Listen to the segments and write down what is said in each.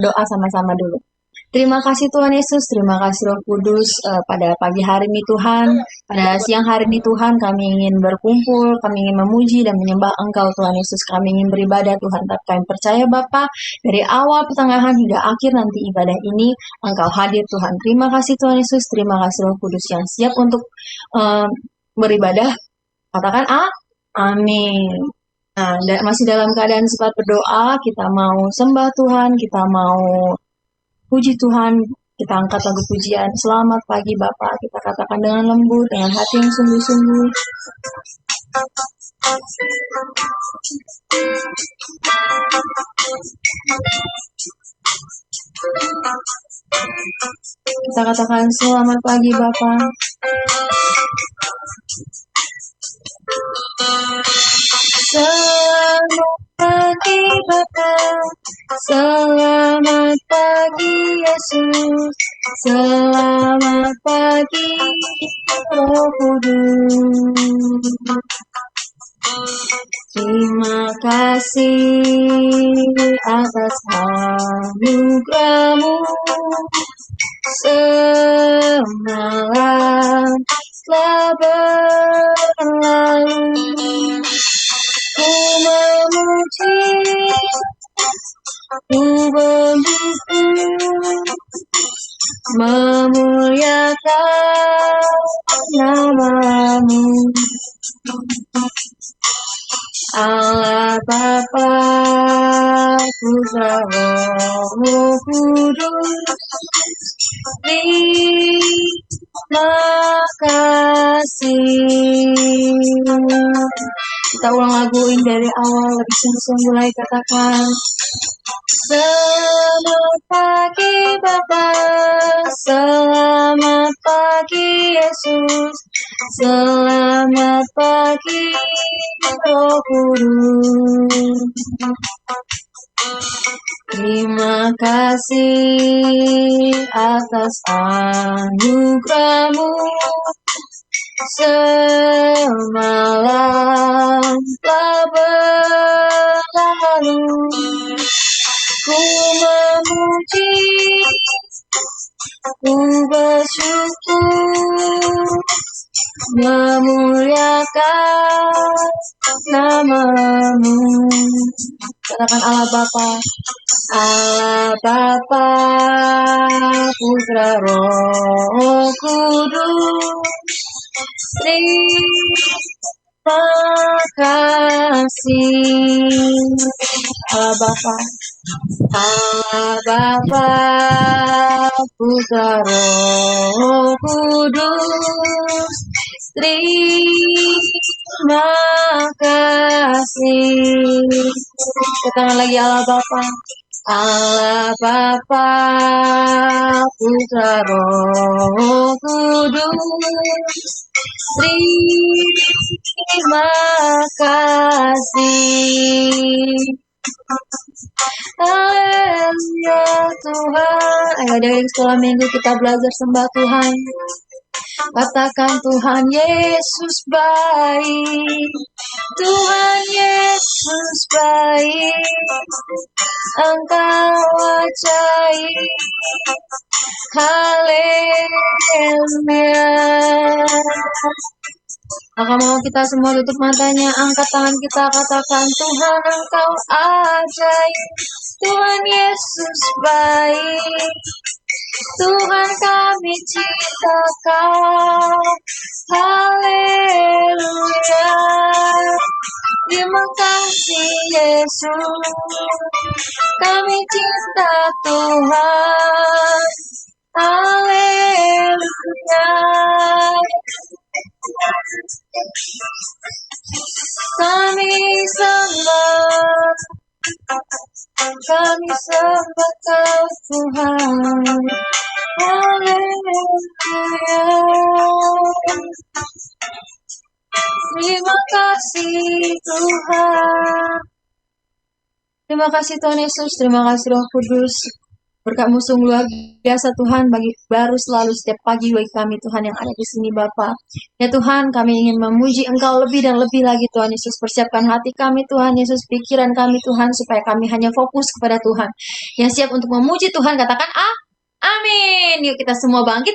Doa sama-sama dulu. Terima kasih Tuhan Yesus, terima kasih Roh Kudus pada pagi hari ini Tuhan, pada siang hari ini Tuhan kami ingin berkumpul, kami ingin memuji dan menyembah Engkau Tuhan Yesus, kami ingin beribadah Tuhan, tapi kami percaya Bapa dari awal pertengahan hingga akhir nanti ibadah ini Engkau hadir Tuhan. Terima kasih Tuhan Yesus, terima kasih Roh Kudus yang siap untuk beribadah, katakan amin. Nah, masih dalam keadaan sempat berdoa, kita mau sembah Tuhan, kita mau puji Tuhan, kita angkat lagu pujian. Selamat pagi Bapak, kita katakan dengan lembut, dengan hati yang sungguh-sungguh. Kita katakan selamat pagi Bapak. Selamat pagi Bapak, selamat pagi Yesus, selamat pagi Roh Kudus. Terima kasih atas anugerah-Mu semalam telah berlalu. Ku memuji, ku bersyukur, memuliakan nama-Mu. Allah Bapa, Putra, Roh Kudus, terima kasih. Kita ulang lagu ini dari awal, lebih sungguh-sungguh lagi katakan. Selamat pagi Bapa, selamat pagi Yesus, selamat pagi Roh Kudus. Terima kasih atas anugerah-Mu semalam telah berlalu. Ku memuji, ku bersyukur, memuliakan nama-Mu. Katakan Allah Bapa, Allah Bapa, Putra, Roh Kudus, terima kasih. Allah Bapa, Allah Bapa, Putra, Roh Kudus, terima kasih. Katakan lagi Allah Bapa, Allah Bapa, Putra, Roh Kudus, terima kasih. Haleluya Tuhan. Ayo dari sekolah minggu kita belajar sembah Tuhan. Katakan Tuhan Yesus baik, Tuhan Yesus baik, Engkau ajaib. Haleluya. Maka mau kita semua tutup matanya, angkat tangan kita, katakan Tuhan Engkau ajaib, Tuhan Yesus baik, Tuhan kami cinta Kau. Haleluya. Terima kasih Yesus, kami cinta Tuhan. Haleluya. Kami sembah, kami sembah Kau Tuhan. Haleluya. Terima kasih Tuhan. Terima kasih Tuhan Yesus, terima kasih Roh Kudus. Berkat-Mu sungguh luar biasa Tuhan, bagi baru selalu setiap pagi bagi kami Tuhan yang ada di sini Bapa. Ya Tuhan, kami ingin memuji Engkau lebih dan lebih lagi Tuhan Yesus. Persiapkan hati kami Tuhan Yesus, pikiran kami Tuhan, supaya kami hanya fokus kepada Tuhan. Yang siap untuk memuji Tuhan, katakan amin. Yuk kita semua bangkit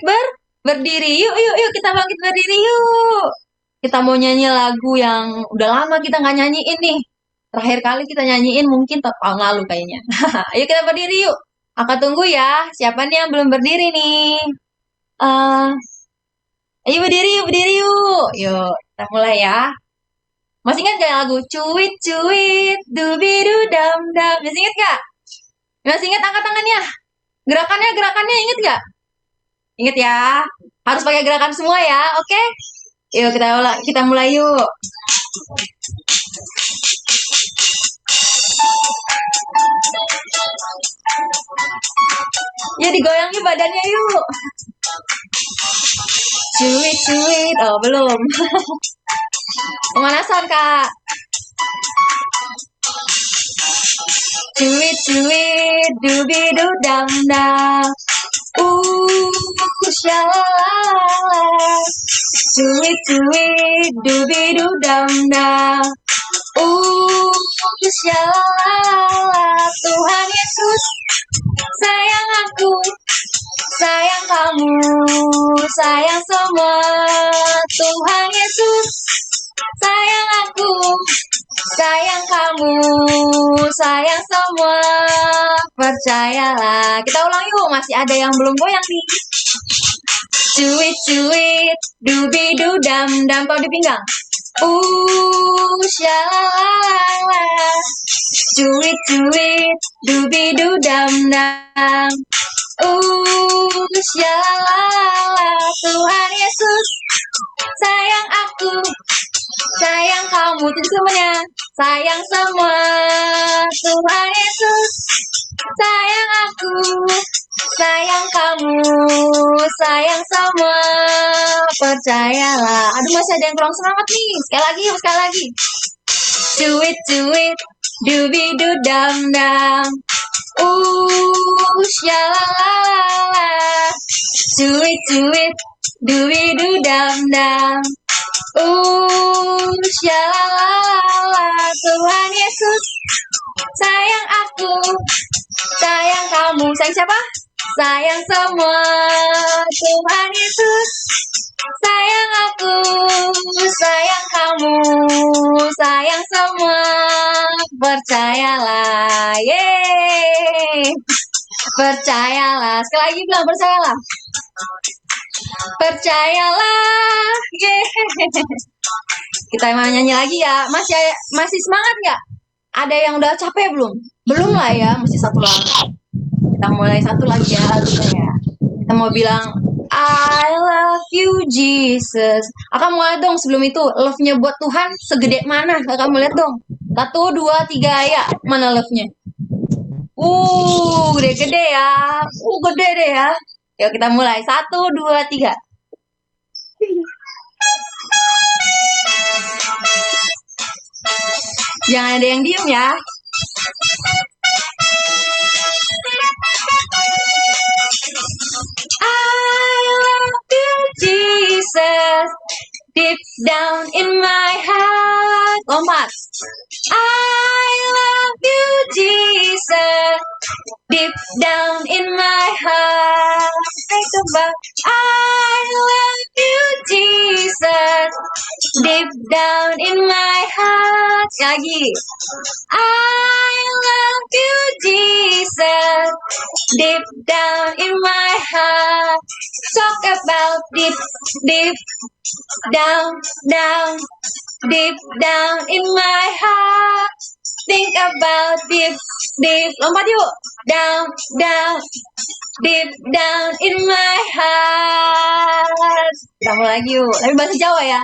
berdiri. Yuk, yuk, yuk kita bangkit berdiri yuk. Kita mau nyanyi lagu yang udah lama kita nggak nyanyiin nih. Terakhir kali kita nyanyiin mungkin tahun lalu kayaknya. Ayo kita berdiri yuk. Aku tunggu ya. Siapa nih yang belum berdiri nih? Eh, ayo berdiri yuk, berdiri yuk. Yuk, kita mulai ya. Masih ingat gak lagu cuit cuit dubidu dam dam? Masih ingat gak? Masih ingat angkat tangannya? Gerakannya inget gak? Ingat ya. Harus pakai gerakan semua ya, oke? Yuk kita mulai yuk. Ya digoyang yuk badannya yuk. Cuit cuit. Oh belum. Pemanasan kak. Cuit cuit dubidu dam dam. Shalala. Cuit cuit dubidu dam dam. Shalala. Tuhan Yesus sayang aku, sayang kamu, sayang semua. Tuhan Yesus sayang aku, sayang kamu, sayang semua. Percayalah. Kita ulang yuk, masih ada yang belum goyang nih. Cuit cuit dubidu dam dam. Kalau di pinggang. Shalala. Cuit cuit dubidu dam dam. Shalala. Tuhan Yesus sayang aku, sayang kamu. Itu semuanya. Sayang semua. Tuhan Yesus sayang aku, sayang kamu, sayang semua. Percayalah. Aduh masih ada yang kurang semangat nih. Sekali lagi yuk, sekali lagi. Cuit cuit dubidu dam dam. Shalala. Cuit cuit dubidu dam dam. Shalala. Tuhan Yesus sayang aku, sayang kamu. Sayang siapa? Sayang semua. Tuhan Yesus sayang aku, sayang kamu, sayang semua. Percayalah. Yeay. Percayalah. Sekali lagi bilang percayalah. Percayalah. Yeay. Kita mau nyanyi lagi ya. Masih semangat nggak? Ada yang udah capek belum? Belum lah ya, masih satu lagi. Kita mulai satu lagi ya lagunya. Kita mau bilang I love you Jesus. Akan mau lihat dong sebelum itu love-nya buat Tuhan segede mana? Akan mau lihat dong. 1, 2, 3 ya. Mana love-nya? Gede-gede ya. Gede deh ya. Yuk kita mulai. 1, 2, 3. Jangan ada yang diem ya. I love you, Jesus, deep down in my heart. Lompat. I love you, Jesus, deep down in my heart. Coba. I love you, Jesus, deep down in my heart. Lagi. I love you, Jesus, deep down in my heart. Talk about deep, deep down, down, deep down in my heart. Think about deep, deep. Lompat yuk. Down, down, deep down in my heart. Kita mulai lagi yuk. Tapi bahasa Jawa ya.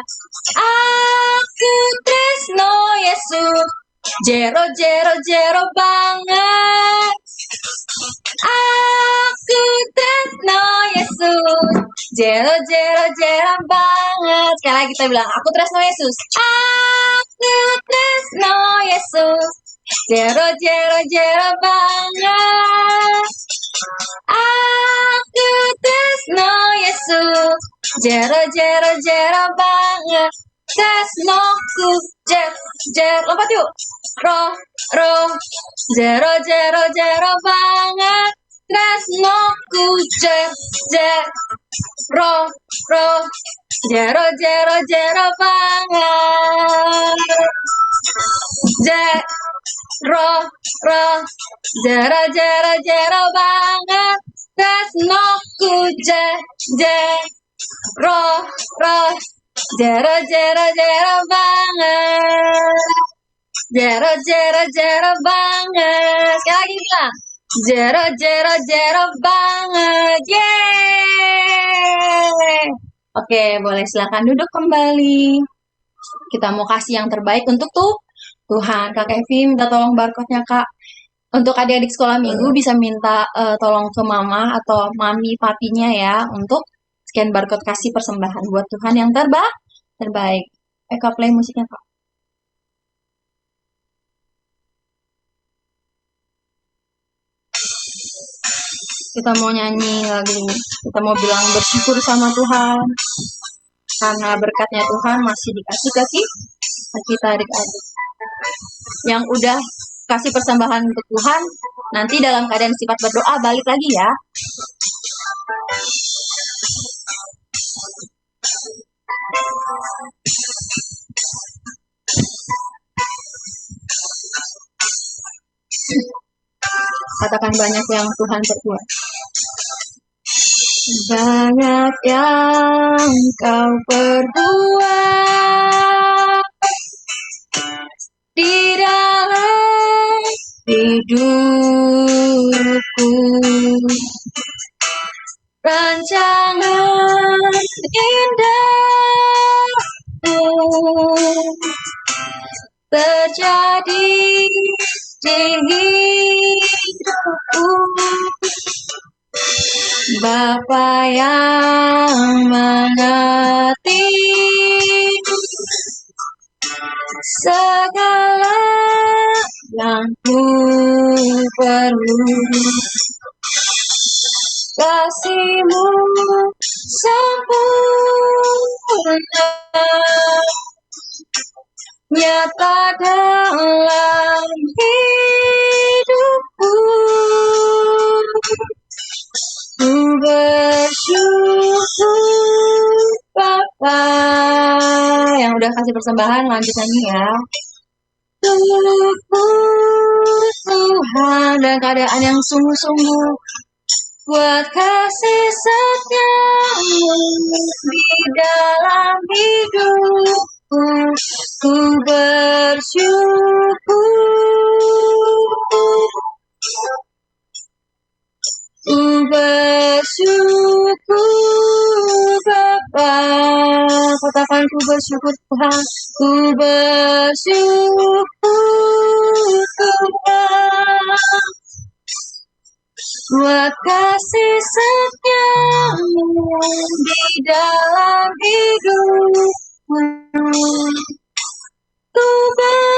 Aku tresno Yesus, jero jero jero banget. Aku tresno Yesus, jero jero jero banget. Sekali lagi kita bilang, aku tresno Yesus. Aku tresno Yesus, jero jero jero banget. Jero jero jero banget tresnoku. Lompat yuk. Ro jero jero jero banget tresnoku. Ro jero jero jero banget. Ro jero jero jero banget tresnoku. Ro jero jero jero banget. Jero banget. Sekali lagi bilang. Jero banget. Yeay. Oke, boleh silakan duduk kembali. Kita mau kasih yang terbaik untuk Tuhan. Kak Evi minta tolong barcode-nya, Kak. Untuk adik-adik sekolah minggu bisa minta tolong ke mama atau mami papinya ya untuk scan barcode kasih persembahan buat Tuhan yang terbaik. Kak, play musiknya, Kak. Kita mau nyanyi lagu, kita mau bilang bersyukur sama Tuhan karena berkatnya Tuhan masih dikasih kita adik-adik yang udah kasih persembahan untuk Tuhan, nanti dalam keadaan sifat berdoa balik lagi ya. Katakan banyak yang Tuhan perbuat. Banyak yang Kau perbuat di dalam hidupku. Rancangan indahmu terjadi di hidupku. Bapa yang mengerti segala yang ku perlu. Kasih-Mu sempurna nyata dalam hidupku. Ku bersyukur Bapa. Yang udah kasih persembahan lanjut nyanyi ya. Syukur Tuhan dan keadaan yang sungguh-sungguh buat kasih setia-Mu di dalam hidupku. Ku bersyukur. Ku bersyukur Bapa. Katakan ku bersyukur Tuhan. Ku bersyukur Tuhan buat kasih setia-Mu di dalam hidupku. Ku bersyukur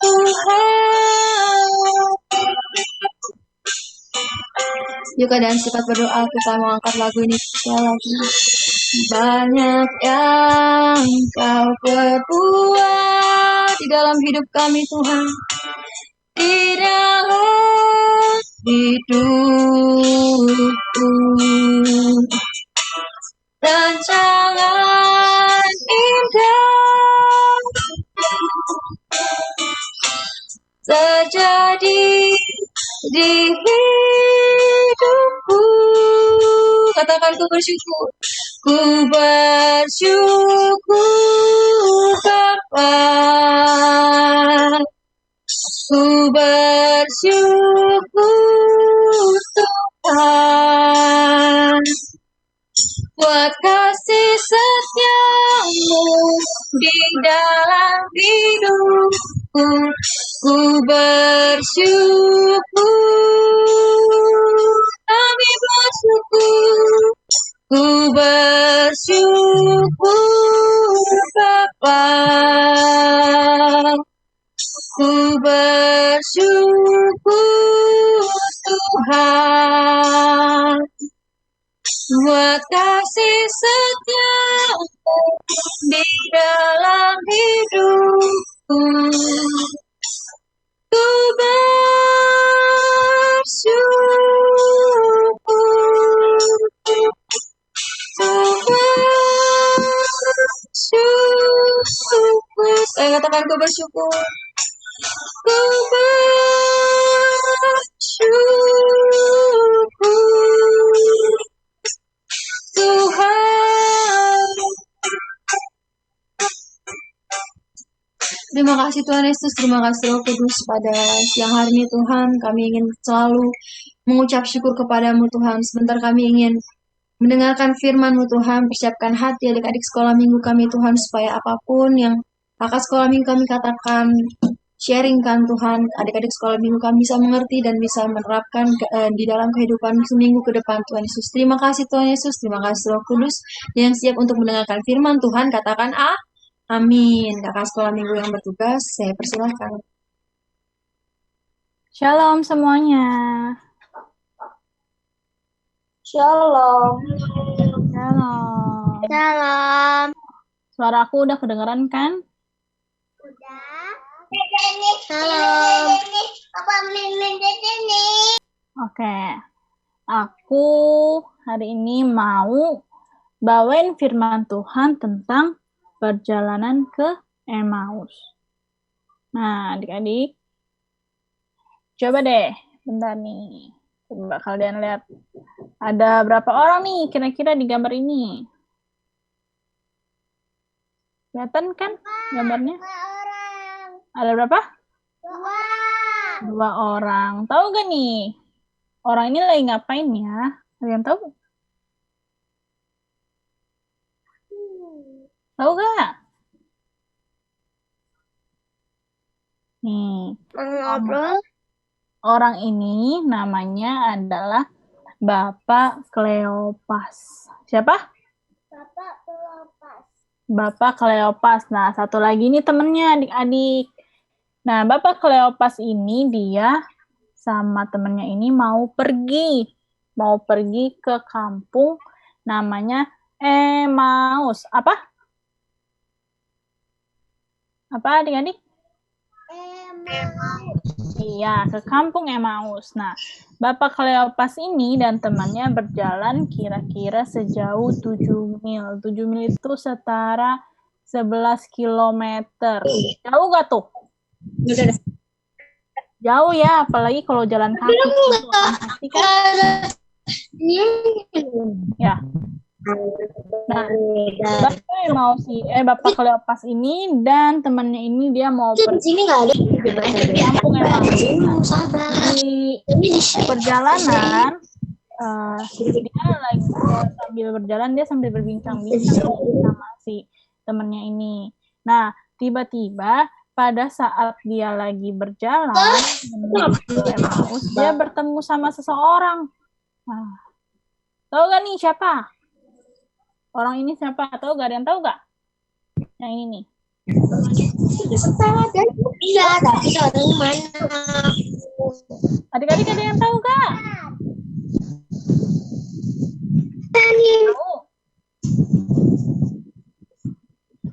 Tuhan. Yuk keadaan sifat berdoa, kita mau angkat lagu ini sekali lagi. Banyak yang Kau perbuat di dalam hidup kami Tuhan, di dalam hidupku. Rancangan indah terjadi di hidupku. Katakan ku bersyukur. Ku bersyukur Bapa. Ku bersyukur Tuhan buat kasih setia-Mu di dalam hidupku. Ku bersyukur. Kami bersyukur. Ku bersyukur Bapa. Ku bersyukur Tuhan, buat kasih setia di dalam hidupku. Ku bersyukur, bersyukur. Saya katakan ku bersyukur. Ku bersyukur, Tuhan. Terima kasih Tuhan Yesus, terima kasih Roh Kudus pada siang hari ini Tuhan. Kami ingin selalu mengucap syukur kepadamu Tuhan. Sebentar kami ingin mendengarkan firman-Mu Tuhan, persiapkan hati adik-adik sekolah minggu kami Tuhan, supaya apapun yang kakak sekolah minggu kami katakan, sharingkan Tuhan, adik-adik sekolah minggu kami bisa mengerti dan bisa menerapkan di dalam kehidupan seminggu ke depan Tuhan Yesus. Terima kasih Tuhan Yesus, terima kasih Roh Kudus yang siap untuk mendengarkan firman Tuhan, katakan amin. Kakak sekolah minggu yang bertugas, saya persilahkan. Shalom semuanya. Shalom. Shalom. Shalom. Suara aku udah kedengeran kan? Udah. Shalom. Oke. Aku hari ini mau bawain firman Tuhan tentang perjalanan ke Emmaus. Nah, adik-adik, coba deh, bentar nih. Coba kalian lihat. Ada berapa orang nih kira-kira di gambar ini? Kelihatan kan gambarnya? 2 orang. Ada berapa? 2. 2 orang. Tahu gak nih? Orang ini lagi ngapain ya? Kalian tahu? Tahu gak? Nih. Mengobrol. Orang ini namanya adalah Bapak Kleopas. Siapa? Bapak Kleopas. Bapak Kleopas. Nah, satu lagi nih temennya adik-adik. Nah, Bapak Kleopas ini dia sama temennya ini mau pergi ke kampung namanya Emmaus. Apa adik-adik? Emmaus. Iya, ke kampung Emmaus. Nah, Bapak Kleopas ini dan temannya berjalan kira-kira sejauh 7 mil. 7 mil itu setara 11 kilometer. Jauh gak tuh? Jauh ya, apalagi kalau jalan kaki. Pasti kan? Ya. Nah, Bapak Kleopas ini dan temannya ini dia mau pergi ke kampung Emmaus. Di perjalanan dia lagi sambil berjalan dia sambil berbincang-bincang sama si temannya ini. Nah, tiba-tiba pada saat dia lagi berjalan menuju ke Emmaus, dia bertemu sama seseorang. Nah, tahu gak nih siapa? Orang ini siapa? Tahu gak? Ada yang tahu gak? Yang ini nih. Iya, tapi orang mana? Adik-adik ada yang tahu gak? Tahu?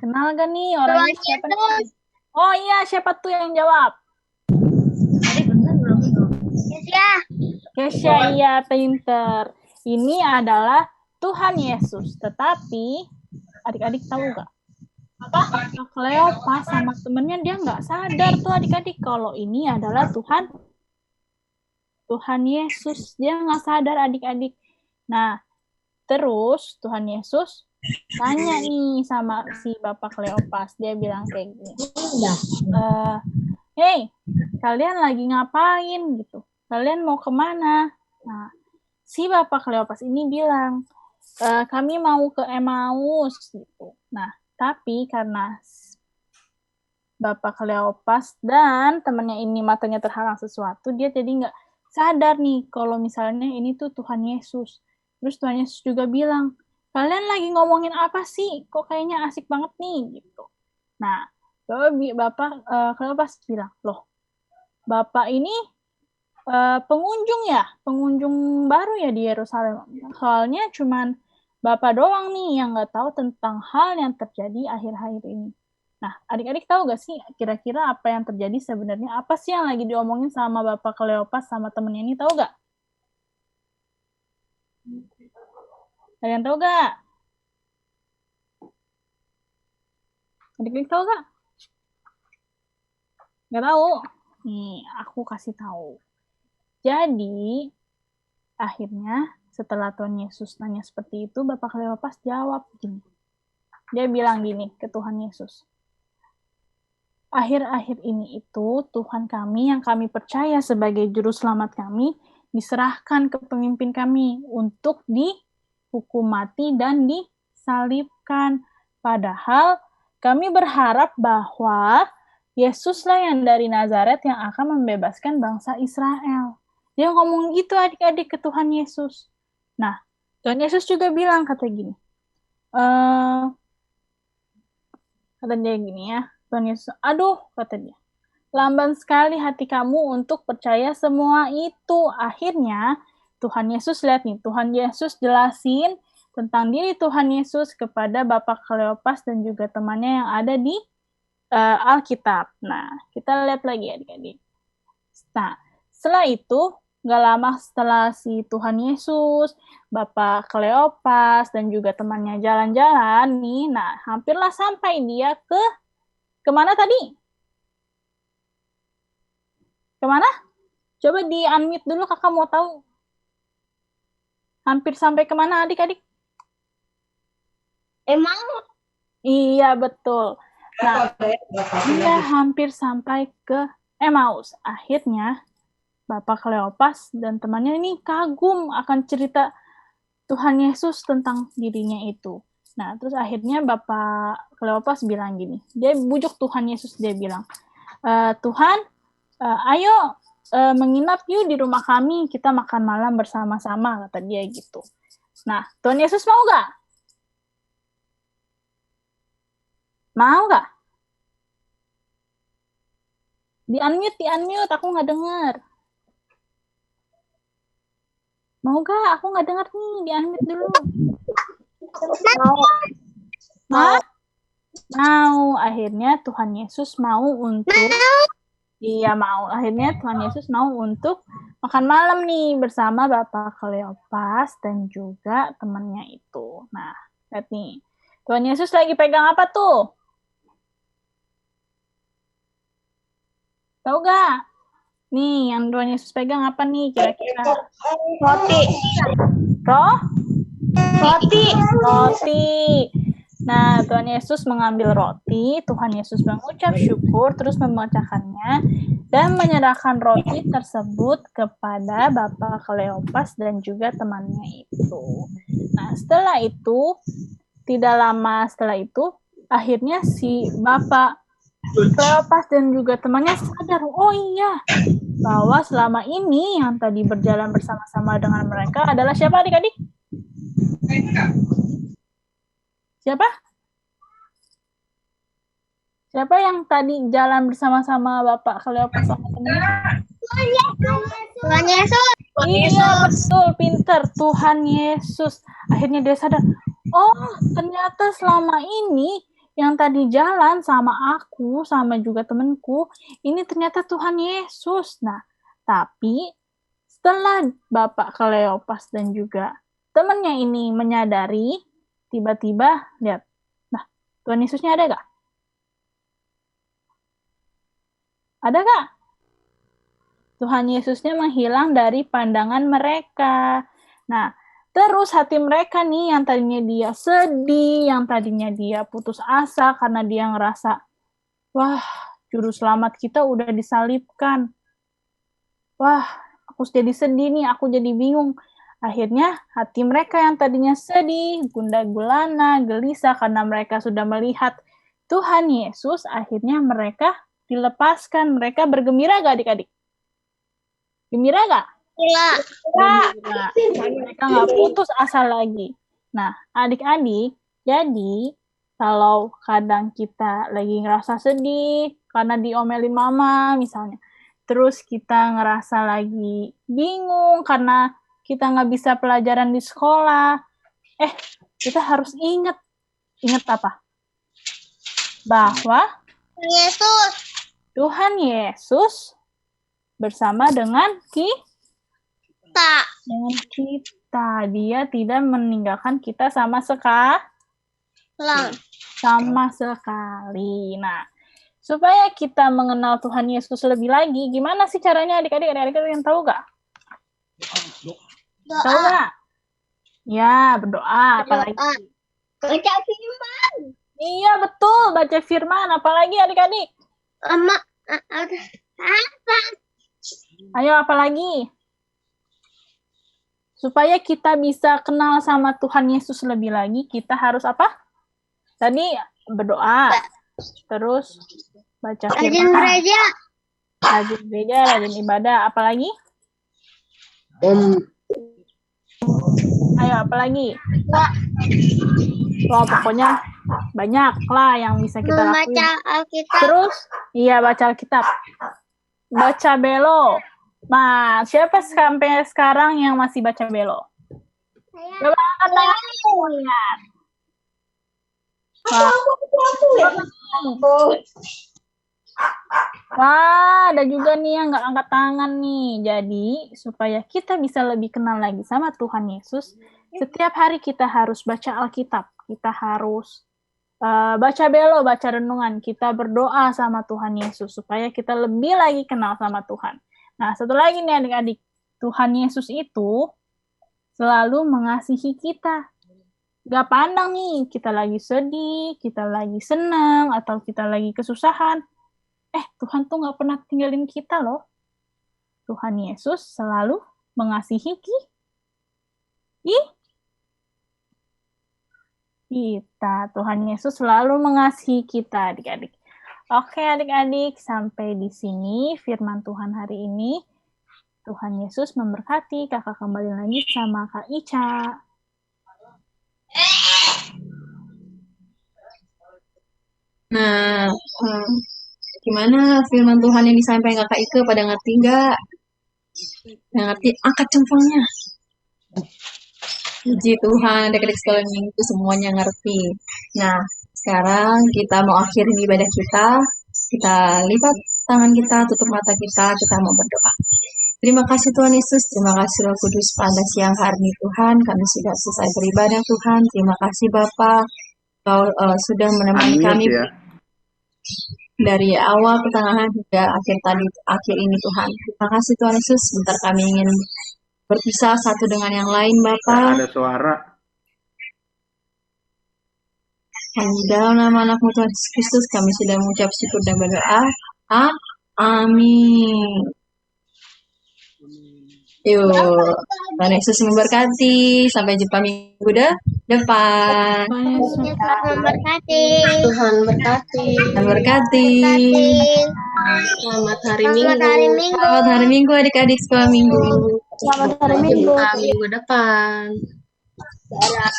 Kenal gak nih orangnya siapa nih? Oh iya, siapa tuh yang jawab? Kesha, iya, pinter. Ini adalah Tuhan Yesus. Tetapi, adik-adik tahu gak? Kleopas sama temennya dia nggak sadar tuh adik-adik kalau ini adalah Tuhan Yesus. Dia nggak sadar adik-adik. Nah, terus Tuhan Yesus tanya nih sama si Bapak Kleopas. Dia bilang kayak gini. Hey, kalian lagi ngapain gitu? Kalian mau kemana? Nah, si Bapak Kleopas ini bilang, kami mau ke Emmaus gitu. Nah, tapi karena Bapak Kleopas dan temannya ini matanya terhalang sesuatu, dia jadi nggak sadar nih kalau misalnya ini tuh Tuhan Yesus. Terus Tuhan Yesus juga bilang, kalian lagi ngomongin apa sih? Kok kayaknya asik banget nih gitu. Nah, Bapak Kleopas bilang, loh, Bapak ini pengunjung baru ya di Yerusalem. Soalnya cuman Bapak doang nih yang nggak tahu tentang hal yang terjadi akhir-akhir ini. Nah, adik-adik tahu gak sih kira-kira apa yang terjadi sebenarnya? Apa sih yang lagi diomongin sama Bapak Kleopas sama temennya ini, tahu gak? Kalian tahu gak? Adik-adik tahu gak? Gak tahu? Nih, aku kasih tahu. Jadi, akhirnya setelah Tuhan Yesus tanya seperti itu, Bapak Kleopas jawab gini. Dia bilang gini ke Tuhan Yesus. Akhir-akhir ini itu Tuhan kami yang kami percaya sebagai juru selamat kami diserahkan ke pemimpin kami untuk dihukum mati dan disalibkan. Padahal kami berharap bahwa Yesuslah yang dari Nazaret yang akan membebaskan bangsa Israel. Dia ngomong gitu adik-adik ke Tuhan Yesus. Nah, Tuhan Yesus juga bilang kata dia gini ya. Tuhan Yesus, aduh, kata dia, lamban sekali hati kamu untuk percaya semua itu. Akhirnya, Tuhan Yesus lihat nih, Tuhan Yesus jelasin tentang diri Tuhan Yesus kepada Bapak Kleopas dan juga temannya yang ada di Alkitab. Nah, kita lihat lagi adik-adik. Nah, setelah itu, gak lama setelah si Tuhan Yesus, Bapak Kleopas, dan juga temannya jalan-jalan nih, nah, hampirlah sampai dia kemana tadi? Kemana? Coba di-unmute dulu, kakak mau tahu. Hampir sampai kemana adik-adik? Emmaus. Iya, betul. Nah, dia hampir sampai ke Emmaus. Akhirnya, Bapak Kleopas dan temannya ini kagum akan cerita Tuhan Yesus tentang dirinya itu. Nah, terus akhirnya Bapak Kleopas bilang gini. Dia bujuk Tuhan Yesus, dia bilang, Tuhan, ayo menginap yuk di rumah kami, kita makan malam bersama-sama, kata dia gitu. Nah, Tuhan Yesus mau gak? Mau gak? Di-unmute, aku gak dengar. Mau gak? Aku gak dengar nih, di-unmute dulu. Mau. Akhirnya Tuhan Yesus mau untuk akhirnya Tuhan Yesus mau untuk makan malam nih bersama Bapak Kleopas dan juga temannya itu. Nah, lihat nih. Tuhan Yesus lagi pegang apa tuh? Tahu gak? Nih, yang Tuhan Yesus pegang apa nih kira-kira? Roti. Roti. Nah, Tuhan Yesus mengambil roti, Tuhan Yesus mengucap syukur, terus memecahkannya, dan menyerahkan roti tersebut kepada Bapak Kleopas dan juga temannya itu. Nah, setelah itu, tidak lama setelah itu, akhirnya si Bapak Kleopas dan juga temannya sadar, oh iya, bahwa selama ini yang tadi berjalan bersama-sama dengan mereka adalah siapa adik-adik? Siapa? Siapa yang tadi jalan bersama-sama Bapak Kleopas sama temannya? Tuhan Yesus. Iya, betul, pinter. Tuhan Yesus. Akhirnya dia sadar, oh ternyata selama ini yang tadi jalan sama aku, sama juga temanku, ini ternyata Tuhan Yesus. Nah, tapi setelah Bapak Kleopas dan juga temannya ini menyadari, tiba-tiba lihat, nah Tuhan Yesusnya ada gak? Ada gak? Tuhan Yesusnya menghilang dari pandangan mereka. Nah, terus hati mereka nih yang tadinya dia sedih, yang tadinya dia putus asa karena dia ngerasa, wah, juru selamat kita udah disalibkan. Wah, aku jadi sedih nih, aku jadi bingung. Akhirnya hati mereka yang tadinya sedih, gundah gulana, gelisah karena mereka sudah melihat Tuhan Yesus, akhirnya mereka dilepaskan. Mereka bergembira gak adik-adik? Gembira gak? Gembira. Mereka gak putus asa lagi. Nah, adik-adik, jadi kalau kadang kita lagi ngerasa sedih karena diomelin mama misalnya, terus kita ngerasa lagi bingung karena kita nggak bisa pelajaran di sekolah. Kita harus ingat apa? Bahwa Yesus. Tuhan Yesus bersama dengan Tak. kita. Dia tidak meninggalkan kita sama sekali. Nah, supaya kita mengenal Tuhan Yesus lebih lagi, gimana sih caranya adik-adik yang tahu gak? Tahu gak? Ya, berdoa. Apalagi? Baca firman. Iya, betul. Baca firman. Apalagi adik-adik? Ayo, apalagi? Supaya kita bisa kenal sama Tuhan Yesus lebih lagi, kita harus apa? Tadi berdoa. Terus baca firman. Rajin gereja, rajin ibadah. Apalagi? Ayo, apalagi? Wah, pokoknya banyak lah yang bisa kita lakuin. Membaca Alkitab. Terus, iya baca Alkitab. Baca belo. Nah, siapa sampai sekarang yang masih baca belo? Coba angkat tangan. Lihat. Wah, ada juga nih yang nggak angkat tangan nih. Jadi, supaya kita bisa lebih kenal lagi sama Tuhan Yesus, setiap hari kita harus baca Alkitab. Kita harus baca belo, baca renungan. Kita berdoa sama Tuhan Yesus, supaya kita lebih lagi kenal sama Tuhan. Nah, satu lagi nih adik-adik. Tuhan Yesus itu selalu mengasihi kita. Gak pandang nih, kita lagi sedih, kita lagi senang, atau kita lagi kesusahan. Tuhan tuh gak pernah tinggalin kita loh. Tuhan Yesus selalu mengasihi kita. Tuhan Yesus selalu mengasihi kita, adik-adik. Oke, adik-adik, sampai di sini firman Tuhan hari ini. Tuhan Yesus memberkati. Kakak kembali lagi sama Kak Ica. Nah, gimana firman Tuhan yang disampaikan Kakak Ike, pada ngerti nggak? Yang ngerti, angkat jempolnya. Puji Tuhan, adik-adik sekalian itu semuanya ngerti. Nah, sekarang kita mau akhirin ibadah kita. Kita lipat tangan kita, tutup mata kita mau berdoa. Terima kasih Tuhan Yesus, terima kasih Roh Kudus pada siang hari ini Tuhan. Kami sudah selesai beribadah Tuhan. Terima kasih Bapa, Kau sudah menemani kami dari awal, pertengahan hingga akhir ini Tuhan. Terima kasih Tuhan Yesus. Sebentar kami ingin berpisah satu dengan yang lain Bapa. Ada suara. Hanya dalam nama anakmu Tuhan Yesus Kristus kami sudah mengucap syukur dan berdoa. Amin. Yuk, Tuhan Yesus memberkati. Sampai jumpa minggu depan. Tuhan berkati. Tuhan berkati. Selamat hari Minggu. Selamat hari Minggu adik-adik sekolah Minggu. Selamat hari Minggu. Minggu depan. Dadah.